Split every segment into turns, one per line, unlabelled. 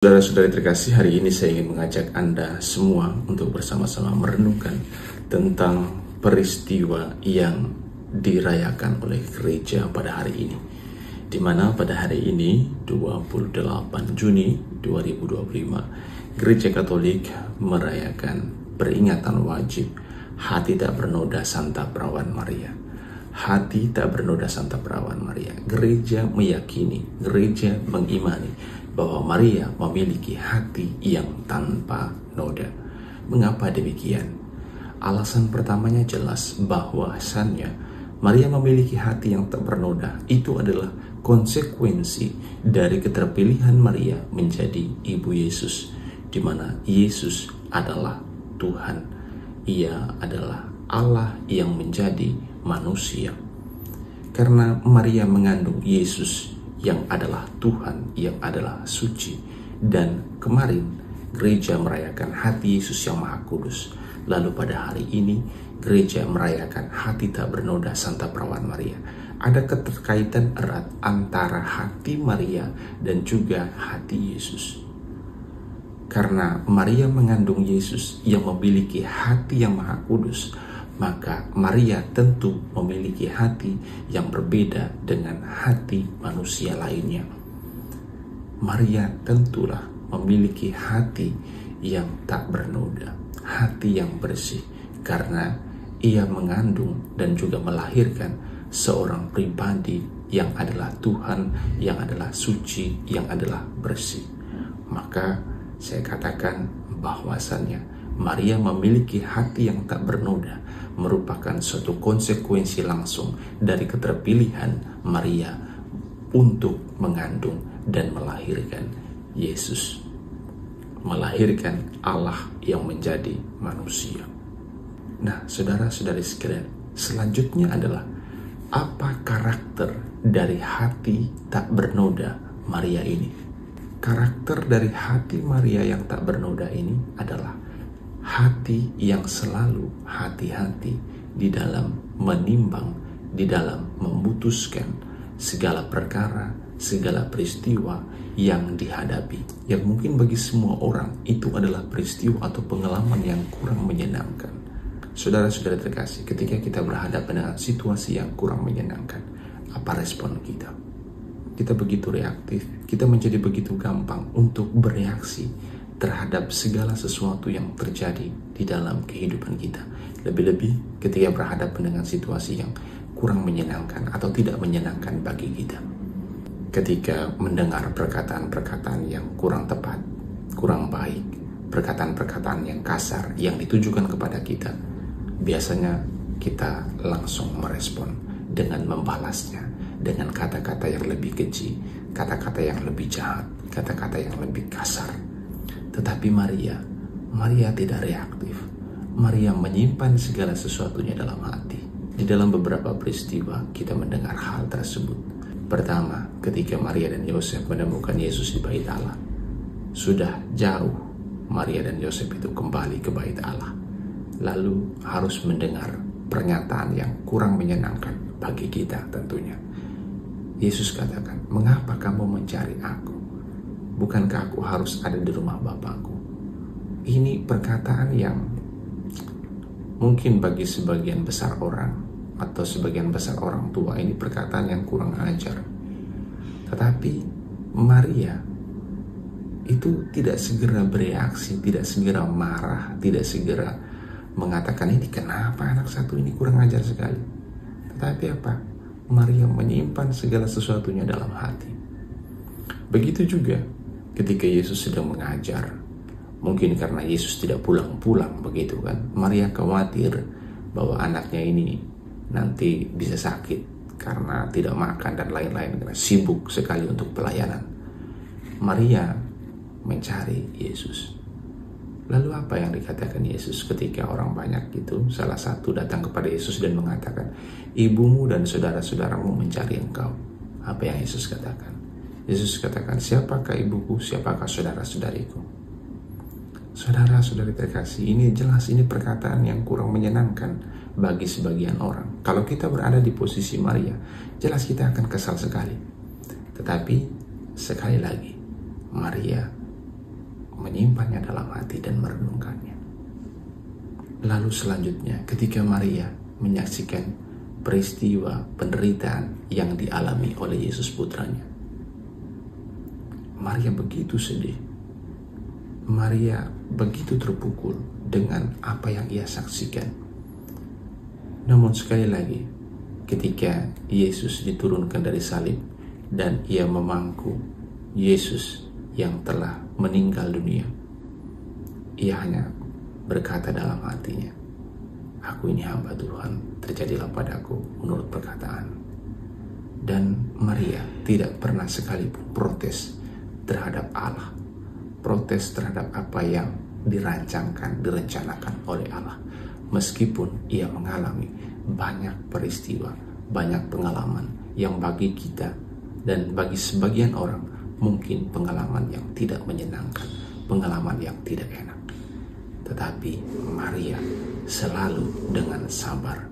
Saudara-saudari terkasih, hari ini saya ingin mengajak Anda semua untuk bersama-sama merenungkan tentang peristiwa yang dirayakan oleh gereja pada hari ini, di mana pada hari ini 28 Juni 2025 Gereja Katolik merayakan peringatan wajib Hati Tak Bernoda Santa Perawan Maria. Hati tak bernoda Santa Perawan Maria. Gereja meyakini, gereja mengimani bahwa Maria memiliki hati yang tanpa noda. Mengapa demikian? Alasan pertamanya jelas, bahwasannya Maria memiliki hati yang tak bernoda itu adalah konsekuensi dari keterpilihan Maria menjadi ibu Yesus, di mana Yesus adalah Tuhan. Ia adalah Allah yang menjadi manusia. Karena Maria mengandung Yesus yang adalah Tuhan, yang adalah suci. Dan kemarin gereja merayakan hati Yesus yang Maha Kudus. Lalu pada hari ini gereja merayakan hati tak bernoda Santa Perawan Maria. Ada keterkaitan erat antara hati Maria dan juga hati Yesus. Karena Maria mengandung Yesus yang memiliki hati yang Maha Kudus, maka Maria tentu memiliki hati yang berbeda dengan hati manusia lainnya. Maria tentulah memiliki hati yang tak bernoda, hati yang bersih, karena ia mengandung dan juga melahirkan seorang pribadi yang adalah Tuhan, yang adalah suci, yang adalah bersih. Maka saya katakan bahwasannya Maria memiliki hati yang tak bernoda merupakan suatu konsekuensi langsung dari keterpilihan Maria untuk mengandung dan melahirkan Yesus, melahirkan Allah yang menjadi manusia. Nah, saudara-saudari sekalian, selanjutnya adalah apa karakter dari hati tak bernoda Maria ini? Karakter dari hati Maria yang tak bernoda ini adalah hati yang selalu hati-hati di dalam menimbang, di dalam memutuskan segala perkara, segala peristiwa yang dihadapi. Yang mungkin bagi semua orang itu adalah peristiwa atau pengalaman yang kurang menyenangkan. Saudara-saudara terkasih, ketika kita berhadapan dengan situasi yang kurang menyenangkan, apa respon kita? Kita begitu reaktif, kita menjadi begitu gampang untuk bereaksi terhadap segala sesuatu yang terjadi di dalam kehidupan kita. Lebih-lebih ketika berhadapan dengan situasi yang kurang menyenangkan atau tidak menyenangkan bagi kita. Ketika mendengar perkataan-perkataan yang kurang tepat, kurang baik, perkataan-perkataan yang kasar yang ditujukan kepada kita, biasanya kita langsung merespon dengan membalasnya dengan kata-kata yang lebih keji, kata-kata yang lebih jahat, kata-kata yang lebih kasar. Tetapi Maria tidak reaktif. Maria menyimpan segala sesuatunya dalam hati. Di dalam beberapa peristiwa kita mendengar hal tersebut. Pertama, ketika Maria dan Yosef menemukan Yesus di bait Allah. Sudah jauh Maria dan Yosef itu kembali ke bait Allah. Lalu harus mendengar pernyataan yang kurang menyenangkan bagi kita tentunya. Yesus katakan, "Mengapa kamu mencari aku? Bukankah aku harus ada di rumah Bapakku?" Ini perkataan yang mungkin bagi sebagian besar orang atau sebagian besar orang tua ini perkataan yang kurang ajar. Tetapi Maria itu tidak segera bereaksi, tidak segera marah, tidak segera mengatakan, "Ini kenapa anak satu ini kurang ajar sekali." Tetapi apa? Maria menyimpan segala sesuatunya dalam hati. Begitu juga ketika Yesus sedang mengajar. Mungkin karena Yesus tidak pulang-pulang begitu kan. Maria khawatir bahwa anaknya ini nanti bisa sakit karena tidak makan dan lain-lain, karena sibuk sekali untuk pelayanan. Maria mencari Yesus. Lalu apa yang dikatakan Yesus ketika orang banyak itu? Salah satu datang kepada Yesus dan mengatakan, "Ibumu dan saudara-saudaramu mencari engkau." Apa yang Yesus katakan? Yesus katakan, "Siapakah ibuku, siapakah saudara-saudariku?" Saudara-saudari terkasih, ini jelas ini perkataan yang kurang menyenangkan bagi sebagian orang. Kalau kita berada di posisi Maria, jelas kita akan kesal sekali. Tetapi sekali lagi, Maria menyimpannya dalam hati dan merenungkannya. Lalu selanjutnya ketika Maria menyaksikan peristiwa penderitaan yang dialami oleh Yesus putranya, Maria begitu sedih. Maria begitu terpukul dengan apa yang ia saksikan. Namun sekali lagi, ketika Yesus diturunkan dari salib dan ia memangku Yesus yang telah meninggal dunia, ia hanya berkata dalam hatinya, "Aku ini hamba Tuhan, terjadilah padaku menurut perkataan." Dan Maria tidak pernah sekalipun protes terhadap Allah, protes terhadap apa yang direncanakan oleh Allah. Meskipun ia mengalami banyak peristiwa, banyak pengalaman yang bagi kita dan bagi sebagian orang mungkin pengalaman yang tidak menyenangkan, pengalaman yang tidak enak. Tetapi Maria selalu dengan sabar.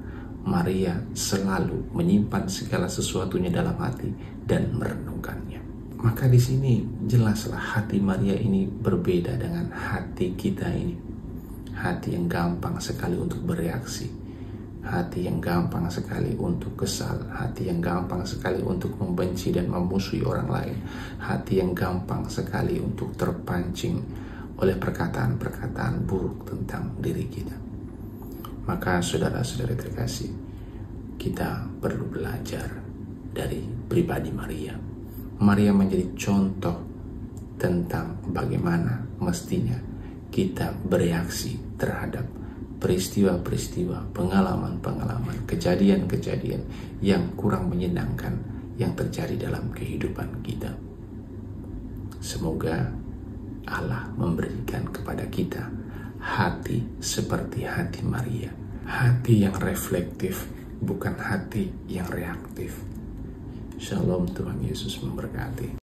Maria selalu menyimpan segala sesuatunya dalam hati dan merenungkannya. Maka di sini jelaslah hati Maria ini berbeda dengan hati kita ini. Hati yang gampang sekali untuk bereaksi, hati yang gampang sekali untuk kesal, hati yang gampang sekali untuk membenci dan memusuhi orang lain, hati yang gampang sekali untuk terpancing oleh perkataan-perkataan buruk tentang diri kita. Maka saudara-saudari terkasih, kita perlu belajar dari pribadi Maria. Maria menjadi contoh tentang bagaimana mestinya kita bereaksi terhadap peristiwa-peristiwa, pengalaman-pengalaman, kejadian-kejadian yang kurang menyenangkan yang terjadi dalam kehidupan kita. Semoga Allah memberikan kepada kita hati seperti hati Maria, hati yang reflektif, bukan hati yang reaktif. Shalom, Tuhan Yesus memberkati.